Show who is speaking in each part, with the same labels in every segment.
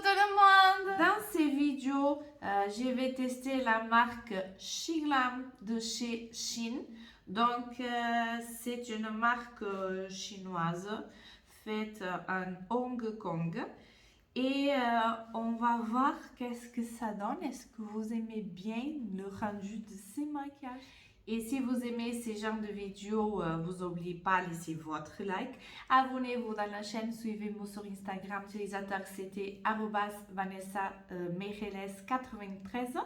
Speaker 1: tout le monde! Dans ces vidéos, je vais tester la marque Xinglam de chez Shein. Donc, c'est une marque chinoise faite en Hong Kong. Et on va voir qu'est-ce que ça donne. Est-ce que vous aimez bien le rendu de ces maquillages? Et si vous aimez ces genres de vidéos, vous n'oubliez pas de laisser votre like. Abonnez-vous dans la chaîne, suivez-moi sur Instagram. L'utilisateur c'était @vanessa-mejeles93.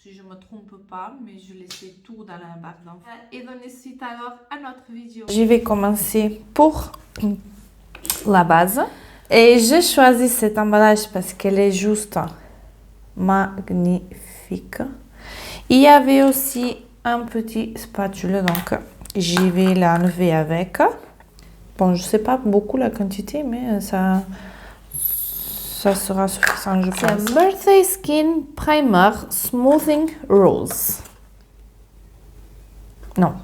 Speaker 1: Si je ne me trompe pas, mais je laissais tout dans la barre d'infos. Et donnez suite alors à notre vidéo. Je vais commencer pour la base. Et j'ai choisi cet emballage parce qu'elle est juste magnifique. Il y avait aussi un petit spatule, donc je vais l'enlever avec. Bon, je sais pas beaucoup la quantité, mais ça sera suffisant, je pense. C'est un Birthday Skin Primer Smoothing Rose. Non,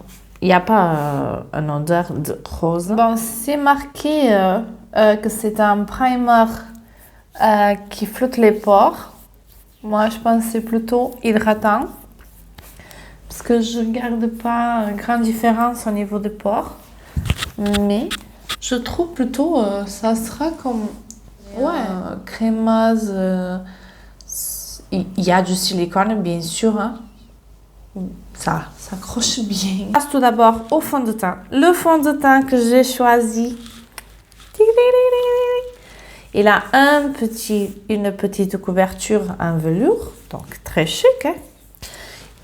Speaker 1: il n'y a pas une odeur de rose. Bon, c'est marqué que c'est un primer qui flotte les pores. Moi, je pense que c'est plutôt hydratant. Parce que je ne garde pas une grande différence au niveau des pores. Mais je trouve plutôt ça sera comme crémeuse. Il y a du silicone, bien sûr. Hein. Ça s'accroche bien. Je passe tout d'abord au fond de teint. Le fond de teint que j'ai choisi. Il a une petite couverture en velours. Donc très chic. Hein?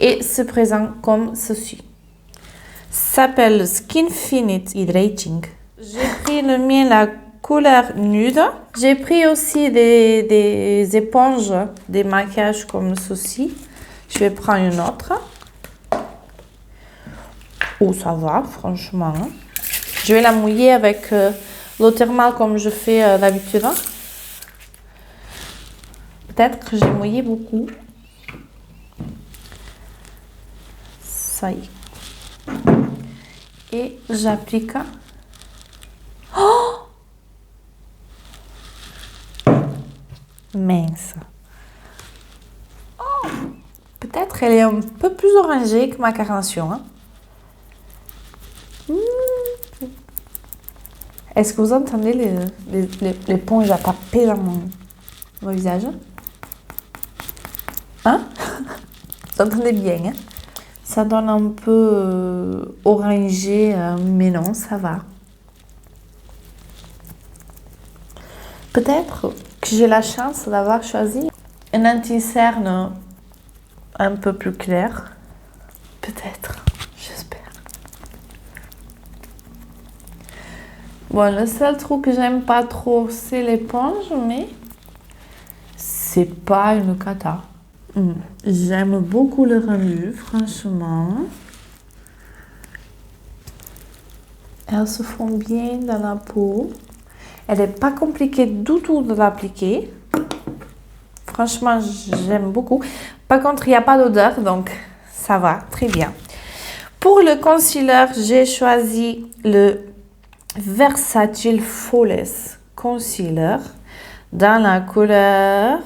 Speaker 1: Et se présente comme ceci. S'appelle Skinfinite Hydrating. J'ai pris le mien la couleur nude. J'ai pris aussi des éponges, des maquillages comme ceci. Je vais prendre une autre. Oh, ça va, franchement. Je vais la mouiller avec l'eau thermale comme je fais d'habitude. Peut-être que j'ai mouillé beaucoup. Ça y est. Et j'applique. Oh! Mince. Oh! Peut-être elle est un peu plus orangée que ma carnation. Hein? Est-ce que vous entendez l'éponge à taper dans mon visage? Hein? Vous entendez bien, hein? Ça donne un peu orangé, mais non, ça va. Peut-être que j'ai la chance d'avoir choisi un anti-cerne un peu plus clair. Peut-être, j'espère. Bon, le seul truc que j'aime pas trop, c'est l'éponge, mais c'est pas une cata. J'aime beaucoup le rendu, franchement. Elles se font bien dans la peau. Elle n'est pas compliquée du tout de l'appliquer. Franchement, j'aime beaucoup. Par contre, il n'y a pas d'odeur, donc ça va très bien. Pour le concealer, j'ai choisi le Versatile Flawless Concealer dans la couleur...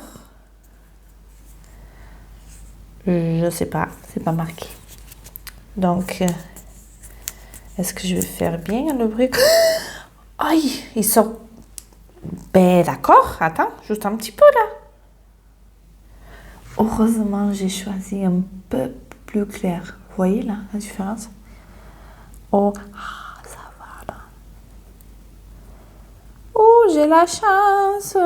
Speaker 1: Je sais pas, c'est pas marqué. Donc, est-ce que je vais faire bien le bruit? Aïe, il sort. Ben d'accord, attends, juste un petit peu là. Heureusement, j'ai choisi un peu plus clair. Vous voyez là la différence? Oh, ça va là. Oh, j'ai la chance.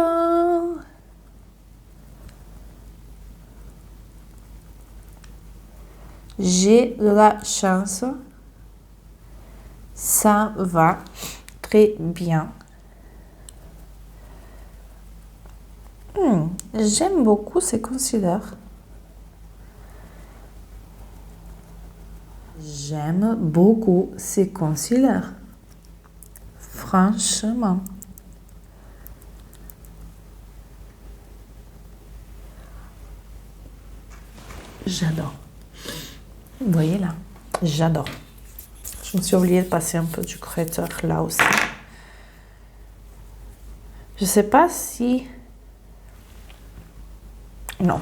Speaker 1: J'ai la chance. Ça va très bien. J'aime beaucoup ces concealers. J'aime beaucoup ces concealers. Franchement. J'adore. Vous voyez là, j'adore. Je me suis oubliée de passer un peu du correcteur là aussi. Je sais pas si Non.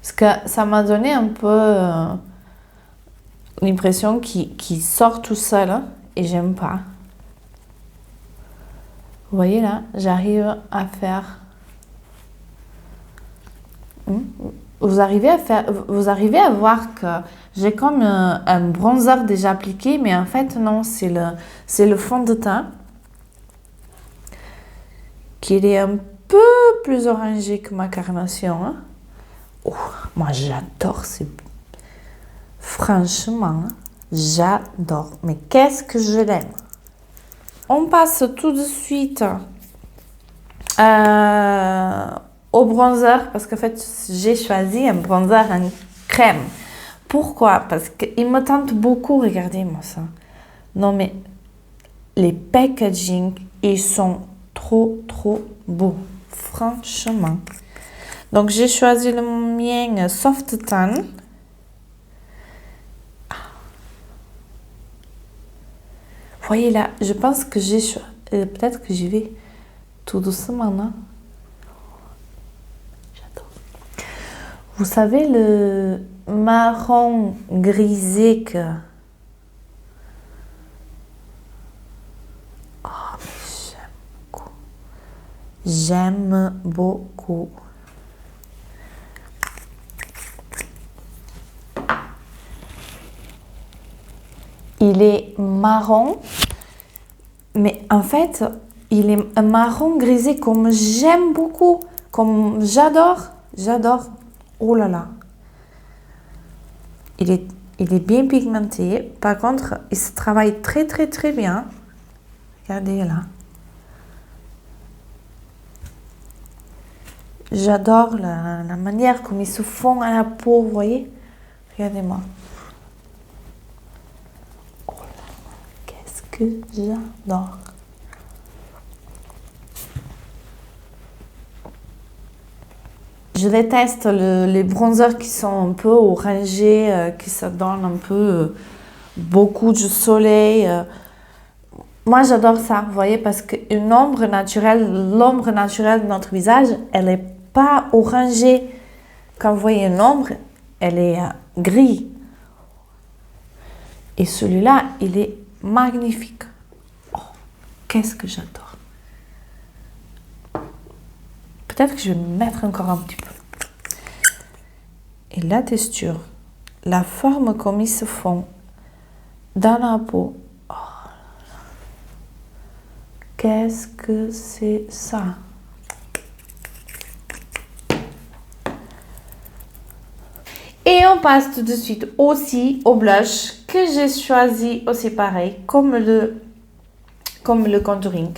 Speaker 1: Parce que ça m'a donné un peu l'impression qu'il sort tout seul hein, et j'aime pas. Vous voyez là, j'arrive à faire... Vous arrivez à voir que j'ai comme un bronzer déjà appliqué, mais en fait non, c'est le fond de teint qui est un peu plus orangé que ma carnation. Hein. Oh, moi j'adore ces... Franchement, j'adore. Mais qu'est-ce que je l'aime. On passe tout de suite au bronzer parce qu'en fait, j'ai choisi un bronzer en crème. Pourquoi? Parce qu'il me tente beaucoup. Regardez-moi ça. Non, mais les packaging, ils sont trop beaux. Franchement. Donc, j'ai choisi le mien Soft Tan. Voyez là, je pense que j'ai... peut-être que j'y vais tout doucement, non? J'adore. Vous savez, le marron grisé que... Oh, mais j'aime beaucoup. J'aime beaucoup. Il est marron, mais en fait, il est un marron grisé comme j'aime beaucoup, comme j'adore. Oh là là. Il est bien pigmenté. Par contre, il se travaille très bien. Regardez là. J'adore la manière comme il se fond à la peau, vous voyez? Regardez-moi. Oh là là, qu'est-ce que j'adore. Je déteste les bronzers qui sont un peu orangés, qui se donnent un peu beaucoup de soleil. Moi, j'adore ça, vous voyez, parce qu'une ombre naturelle, l'ombre naturelle de notre visage, elle n'est pas orangée. Quand vous voyez une ombre, elle est gris. Et celui-là, il est magnifique. Oh, qu'est-ce que j'adore. Peut-être que je vais me mettre encore un petit peu. Et la texture, la forme comme ils se font dans la peau. Oh, qu'est-ce que c'est ça? Et on passe tout de suite aussi au blush que j'ai choisi aussi pareil comme le contouring.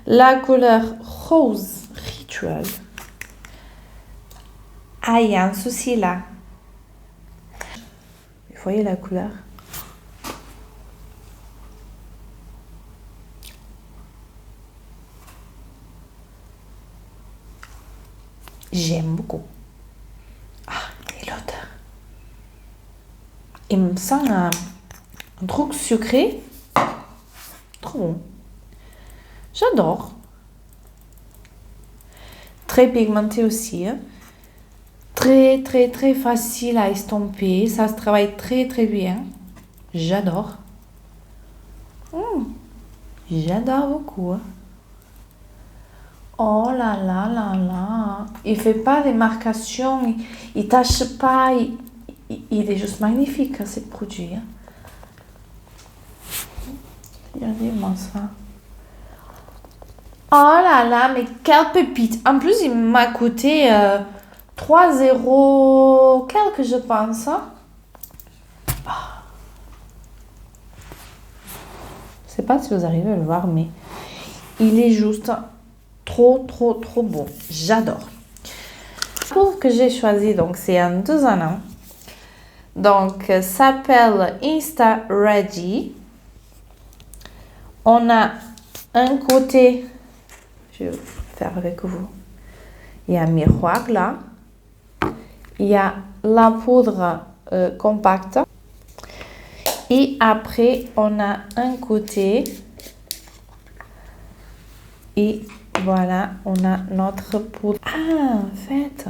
Speaker 1: La couleur Rose Ritual. Ah, il y a un souci là. Vous voyez la couleur? J'aime beaucoup. Ah, et l'odeur. Il me sent un truc sucré. Trop bon. J'adore. Très pigmenté aussi. Hein. Très facile à estomper. Ça se travaille très bien. J'adore. J'adore beaucoup. Hein. Oh là là là là. Il fait pas des marcations. Il tâche pas. Il est juste magnifique, hein, ce produit. Hein. Regardez-moi ça. Oh là là, mais quelle pépite. En plus, il m'a coûté 3 € quelque, je pense. Hein. Je sais pas si vous arrivez à le voir, mais il est juste trop beau. J'adore. La poudre que j'ai choisi, donc c'est un 2 en 1. Donc, s'appelle Insta Ready. On a un côté, je vais faire avec vous, il y a un miroir là, il y a la poudre compacte et après on a un côté et voilà, on a notre poudre. Ah, en fait,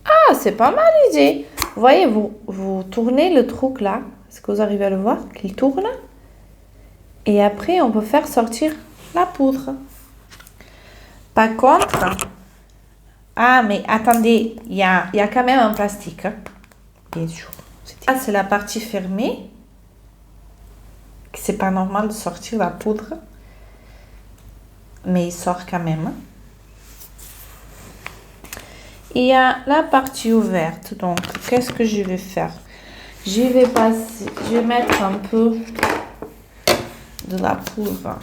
Speaker 1: Ah, c'est pas mal l'idée. Vous voyez, vous tournez le truc là. Est-ce que vous arrivez à le voir? Qu'il tourne. Et après, on peut faire sortir la poudre. Par contre... Ah, mais attendez, il y a quand même un plastique. Hein, bien sûr. Ça, c'est la partie fermée. C'est pas normal de sortir la poudre. Mais il sort quand même. Il y a la partie ouverte. Donc, qu'est-ce que je vais faire? Je vais mettre un peu de la poudre.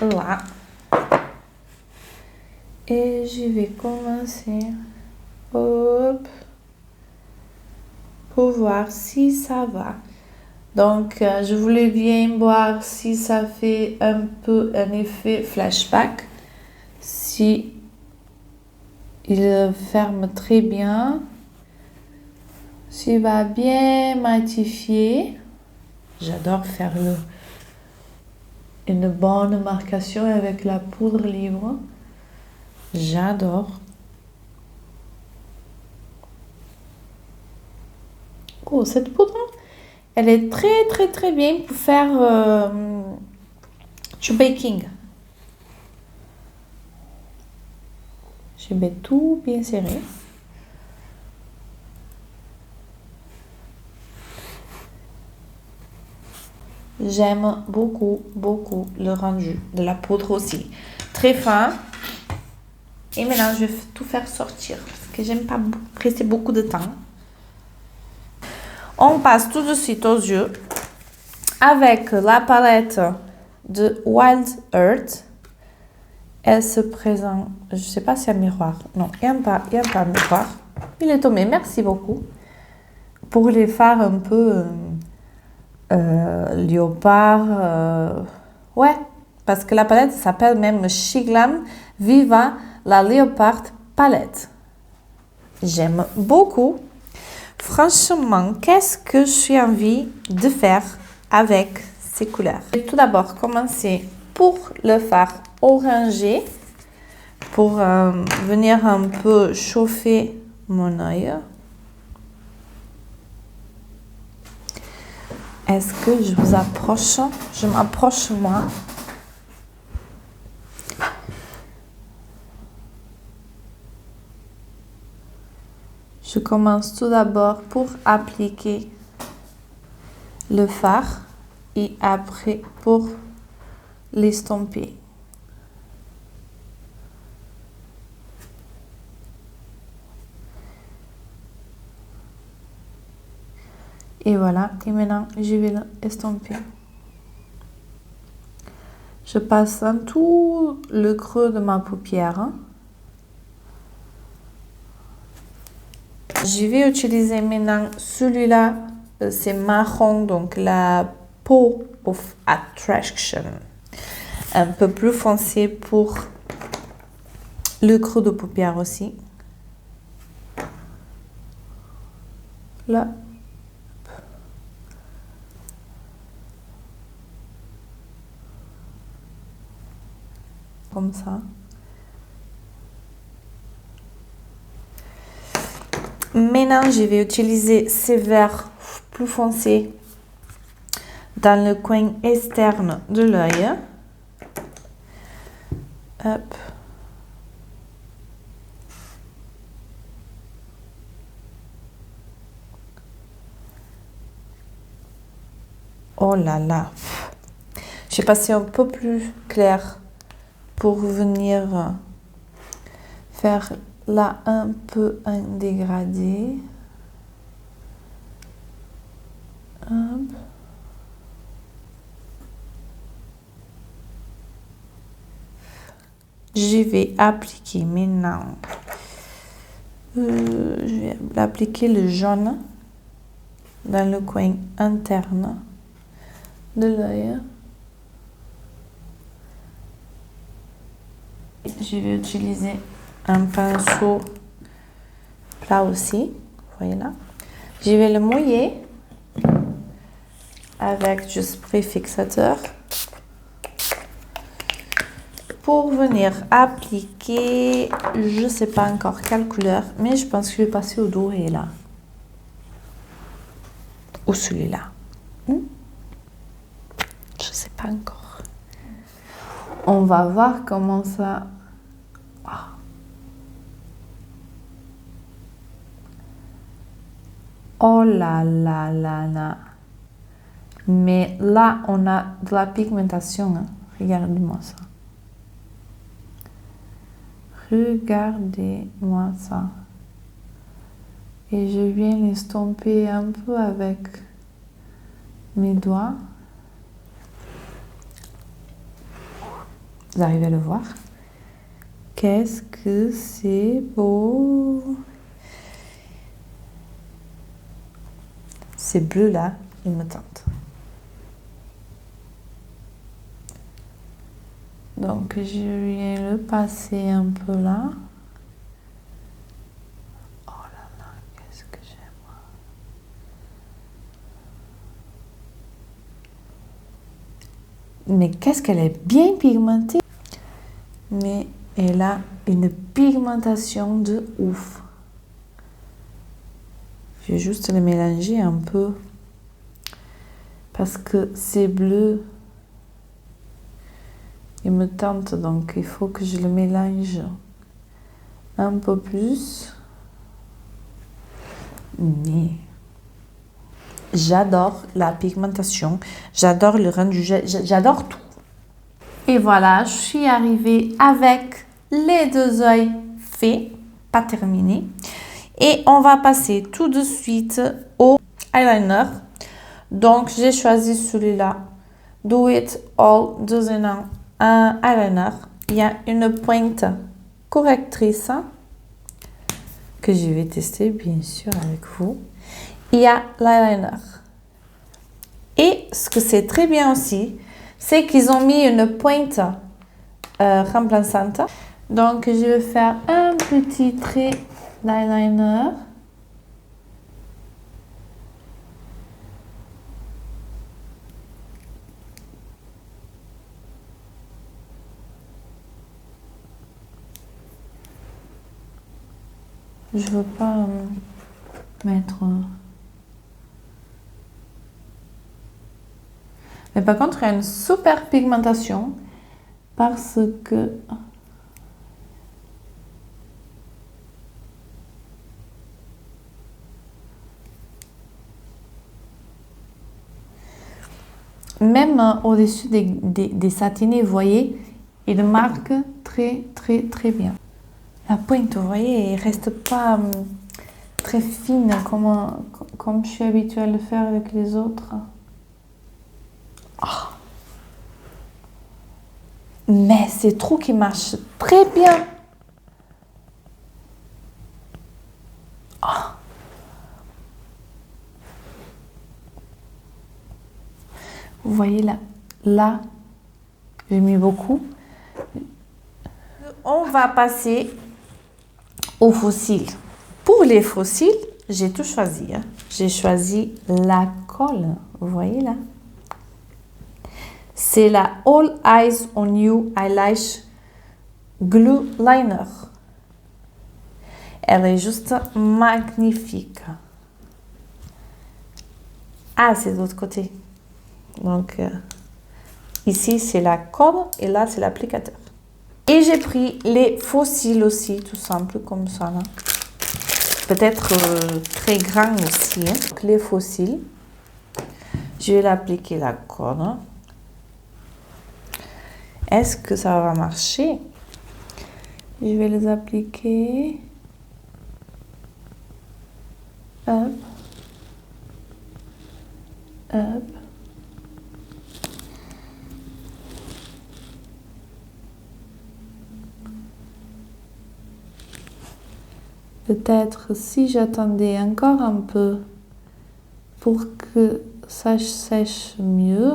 Speaker 1: Là. Et je vais commencer. Hop. Pour voir si ça va. Donc, je voulais bien voir si ça fait un peu un effet flashback. Si il ferme très bien. S'il va bien matifier. J'adore faire une bonne marcation avec la poudre libre. J'adore. Oh, cette poudre, elle est très bien pour faire du baking. Je mets tout bien serré. J'aime beaucoup le rendu de la poudre aussi. Très fin. Et maintenant, je vais tout faire sortir parce que j'aime pas rester beaucoup de temps. On passe tout de suite aux yeux avec la palette de Wild Earth. Elle se présente, je sais pas si y a un miroir. Non, il n'y a pas un miroir. Il est tombé, merci beaucoup. Pour les fards un peu léopard. Ouais, parce que la palette s'appelle même Shiglam Viva la Leopard Palette. J'aime beaucoup. Franchement, qu'est-ce que j'ai envie de faire avec ces couleurs? Je vais tout d'abord commencer pour le fard orangé pour venir un peu chauffer mon œil. Est-ce que je vous approche? Je m'approche moi. Je commence tout d'abord pour appliquer le fard et après pour l'estomper. Et voilà, et maintenant je vais l'estomper. Je passe dans tout le creux de ma paupière. Je vais utiliser maintenant celui-là, c'est marron, donc la Peau of Attraction. Un peu plus foncé pour le creux de paupière aussi. Là. Comme ça. Maintenant, je vais utiliser ces verres plus foncés dans le coin externe de l'œil. Hop. Oh là là. J'ai passé un peu plus clair pour venir faire là un peu un dégradé. Hop. Je vais appliquer maintenant. Je vais appliquer le jaune dans le coin interne de l'œil. Je vais utiliser un pinceau plat aussi, vous voyez là. Je vais le mouiller avec du spray fixateur pour venir appliquer, je ne sais pas encore quelle couleur, mais je pense que je vais passer au doré là. Ou celui-là. Je ne sais pas encore. On va voir comment ça... Oh là là là là. Mais là, on a de la pigmentation. Hein. Regardez-moi ça. Regardez-moi ça. Et je viens l'estomper un peu avec mes doigts. Vous arrivez à le voir? Qu'est-ce que c'est beau! Ces bleus là, ils me tentent. Donc je viens le passer un peu là. Oh là là, qu'est-ce que j'aime. Mais qu'est-ce qu'elle est bien pigmentée. Mais elle a une pigmentation de ouf. Je vais juste les mélanger un peu. Parce que ces bleus, ils me tentent. Donc il faut que je le mélange un peu plus. Mais j'adore la pigmentation. J'adore le rendu. J'adore tout. Et voilà, je suis arrivée avec les deux yeux faits, pas terminés. Et on va passer tout de suite au eyeliner. Donc, j'ai choisi celui-là, Do It All 2 in 1 eyeliner. Il y a une pointe correctrice que je vais tester, bien sûr, avec vous. Il y a l'eyeliner. Et ce que c'est très bien aussi, c'est qu'ils ont mis une pointe remplaçante. Donc, je vais faire un petit trait d'eyeliner. Je ne veux pas mettre... Mais par contre, il y a une super pigmentation parce que... Même au-dessus des satinés, vous voyez, il marque très, très, très bien. La pointe, vous voyez, elle ne reste pas très fine comme je suis habituée à le faire avec les autres. Oh. Mais c'est trop qui marche très bien. Oh. Vous voyez là, j'ai mis beaucoup. On va passer aux fossiles. Pour les fossiles, j'ai tout choisi. Hein. J'ai choisi la colle. Vous voyez là? C'est la All Eyes on You Eyelash Glue Liner. Elle est juste magnifique. Ah, c'est de l'autre côté. Donc, ici, c'est la colle et là, c'est l'applicateur. Et j'ai pris les fossiles aussi, tout simple, comme ça. Là. Peut-être très grand aussi. Hein. Donc, les fossiles. Je vais l'appliquer la colle. Est-ce que ça va marcher? Je vais les appliquer. Hop. Hop. Peut-être si j'attendais encore un peu pour que ça sèche mieux,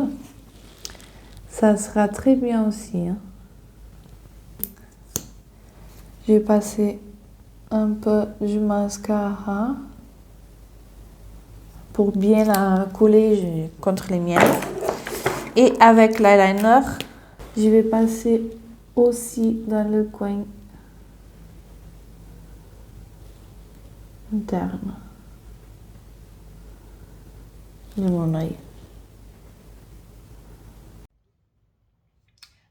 Speaker 1: ça sera très bien aussi. Hein. Je vais passer un peu du mascara pour bien la coller contre les miennes. Et avec l'eyeliner, je vais passer aussi dans le coin interne de mon œil.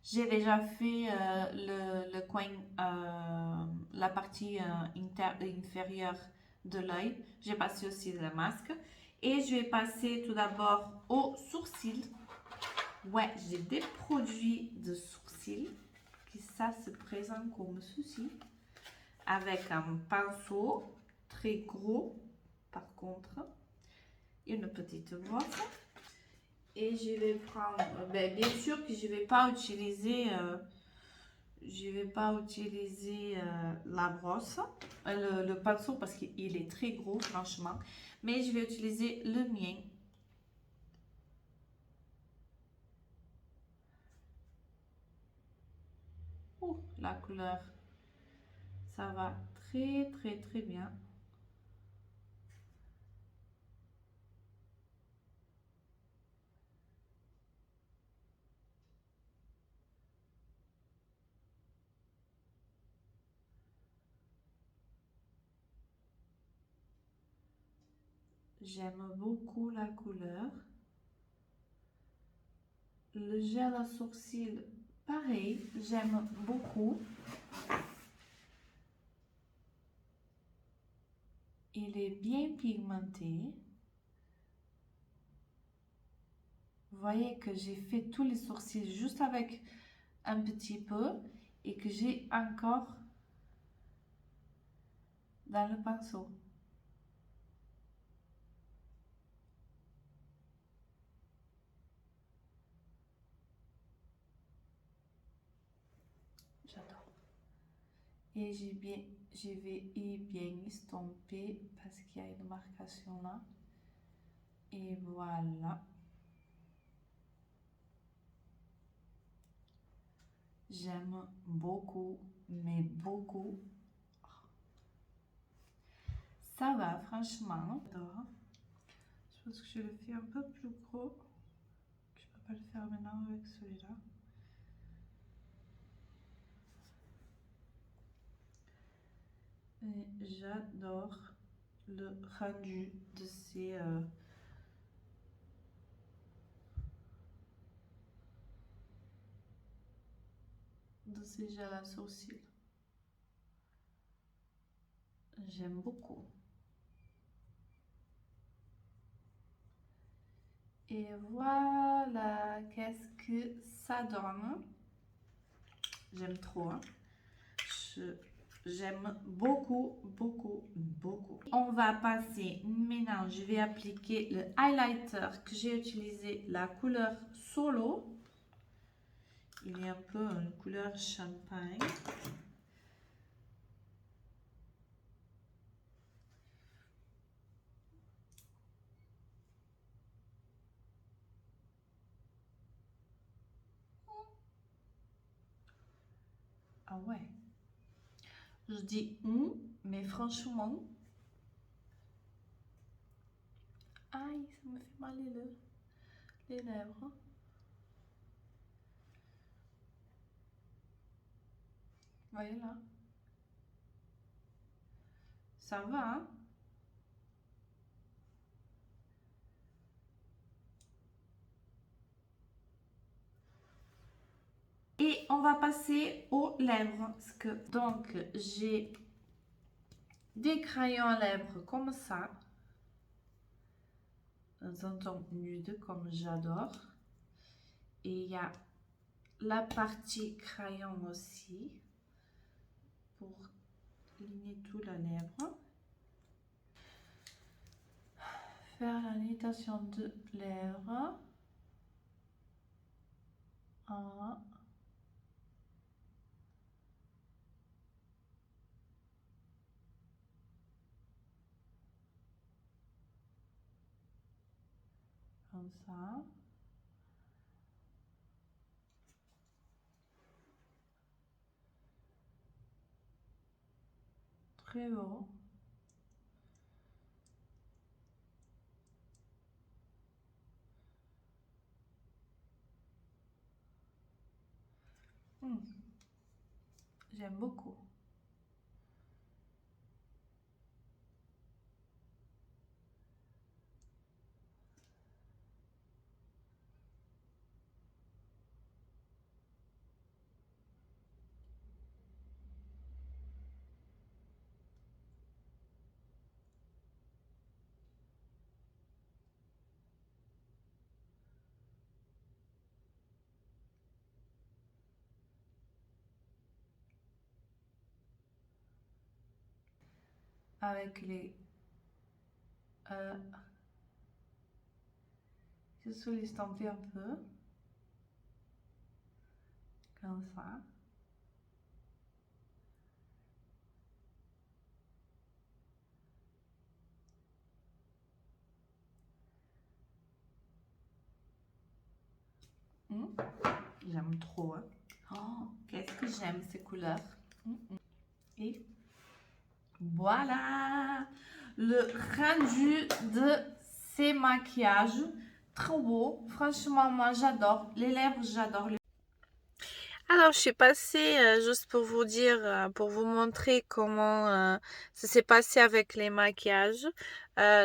Speaker 1: J'ai déjà fait le coin, la partie inférieure de l'œil. J'ai passé aussi le masque. Et je vais passer tout d'abord au sourcil. Ouais, j'ai des produits de sourcils qui ça se présente comme ceci. Avec un pinceau très gros, par contre, une petite brosse. Et je vais prendre, bien sûr que je vais pas utiliser, la brosse, le pinceau parce qu'il est très gros franchement, mais je vais utiliser le mien. Oh, la couleur, ça va très très très bien. J'aime beaucoup la couleur. Le gel à sourcils, pareil, j'aime beaucoup. Il est bien pigmenté. Vous voyez que j'ai fait tous les sourcils juste avec un petit peu et que j'ai encore dans le pinceau. J'adore. Et je vais y bien estomper parce qu'il y a une marcation là. Et voilà. J'aime beaucoup, mais beaucoup. Ça va, franchement. J'adore. Je pense que je le fais un peu plus gros. Je ne peux pas le faire maintenant avec celui-là. Et j'adore le rendu de ces gels à sourcils. J'aime beaucoup. Et voilà, qu'est-ce que ça donne. J'aime trop, hein. J'aime beaucoup, beaucoup, beaucoup. On va passer, maintenant je vais appliquer le highlighter que j'ai utilisé, la couleur Solo. Il est un peu une couleur champagne. Ah ouais. Je dis mais franchement, aïe, ça me fait mal les lèvres. Vous voyez là? Ça va, hein? Et on va passer aux lèvres. Donc, j'ai des crayons à lèvres comme ça. Dans un ton nude comme j'adore. Et il y a la partie crayon aussi. Pour ligner tout la lèvre. Faire la limitation de lèvres. Un. Comme ça. Très beau. J'aime beaucoup. Avec les... je suis l'estamper un peu. Comme ça. J'aime trop. Hein. Oh, qu'est-ce que j'aime ces couleurs. Et voilà le rendu de ces maquillages. Trop beau. Franchement, moi, j'adore. Les lèvres, j'adore. Alors, je suis passée juste pour vous dire, pour vous montrer comment ça s'est passé avec les maquillages.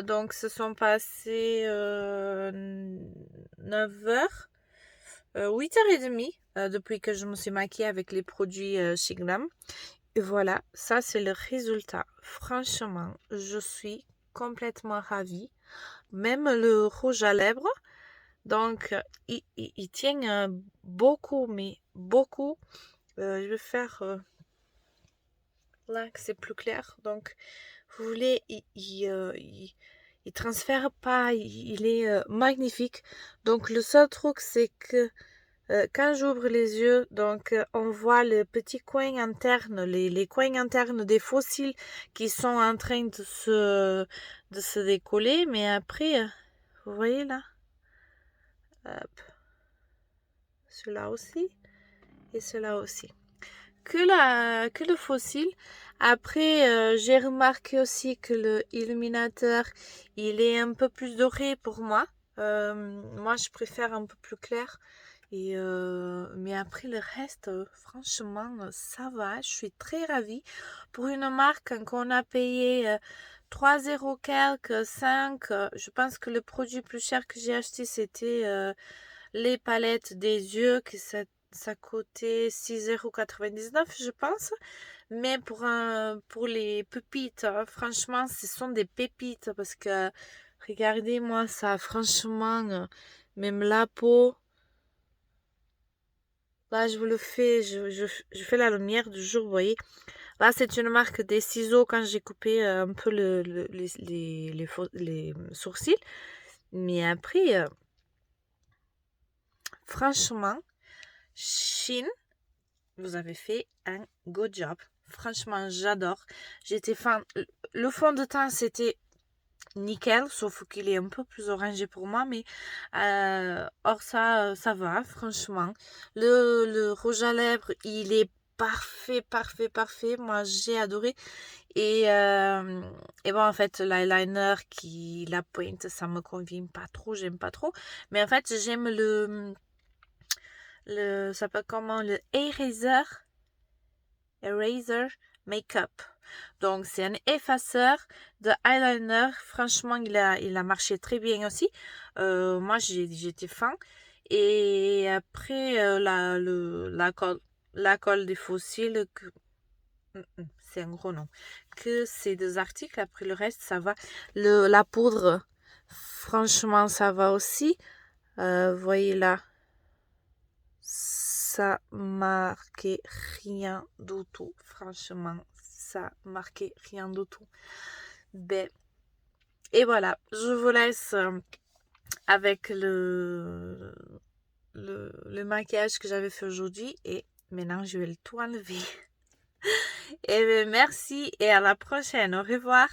Speaker 1: Donc, se sont passés 9h, 8h30 depuis que je me suis maquillée avec les produits chez Glam. Et voilà, ça c'est le résultat. Franchement, je suis complètement ravie. Même le rouge à lèvres. Donc, il tient beaucoup, mais beaucoup. Je vais faire là que c'est plus clair. Donc, vous voulez, il transfère pas, il est magnifique. Donc, le seul truc, c'est que quand j'ouvre les yeux, donc on voit le petit coin interne, les coins internes des fossiles qui sont en train de se décoller. Mais après, vous voyez là? Hop. Celui-là aussi et cela aussi. Que le fossile. Après, j'ai remarqué aussi que le illuminateur, il est un peu plus doré pour moi. Moi, je préfère un peu plus clair. Mais après le reste, franchement, ça va. Je suis très ravie. Pour une marque qu'on a payé 3 € quelques, 5. Je pense que le produit plus cher que j'ai acheté, c'était les palettes des yeux, que ça coûtait 6,99 €, je pense. Mais pour les pépites, franchement, ce sont des pépites parce que, regardez-moi ça, franchement, même la peau. Là, je vous le fais, je fais la lumière du jour, vous voyez. Là, c'est une marque des ciseaux quand j'ai coupé un peu les sourcils. Mais après, franchement, Shein, vous avez fait un good job. Franchement, j'adore. J'étais fan. Le fond de teint, c'était nickel, sauf qu'il est un peu plus orangé pour moi, mais or ça va, franchement. Le rouge à lèvres, il est parfait, parfait, parfait. Moi, j'ai adoré. Et bon, en fait, l'eyeliner la pointe, ça me convient pas trop, j'aime pas trop. Mais en fait, j'aime ça s'appelle comment? Le Eraser Makeup. Donc, c'est un effaceur de eyeliner. Franchement, il a marché très bien aussi. Moi, j'étais fan. Et après, la colle des fossiles, c'est un gros nom. Que c'est des articles. Après, le reste, ça va. La poudre, franchement, ça va aussi. Voyez là. Ça marquait rien du tout. Franchement, ça marquait rien du tout. Ben, et voilà, je vous laisse avec le maquillage que j'avais fait aujourd'hui. Et maintenant, je vais le tout enlever. Et ben, merci et à la prochaine. Au revoir.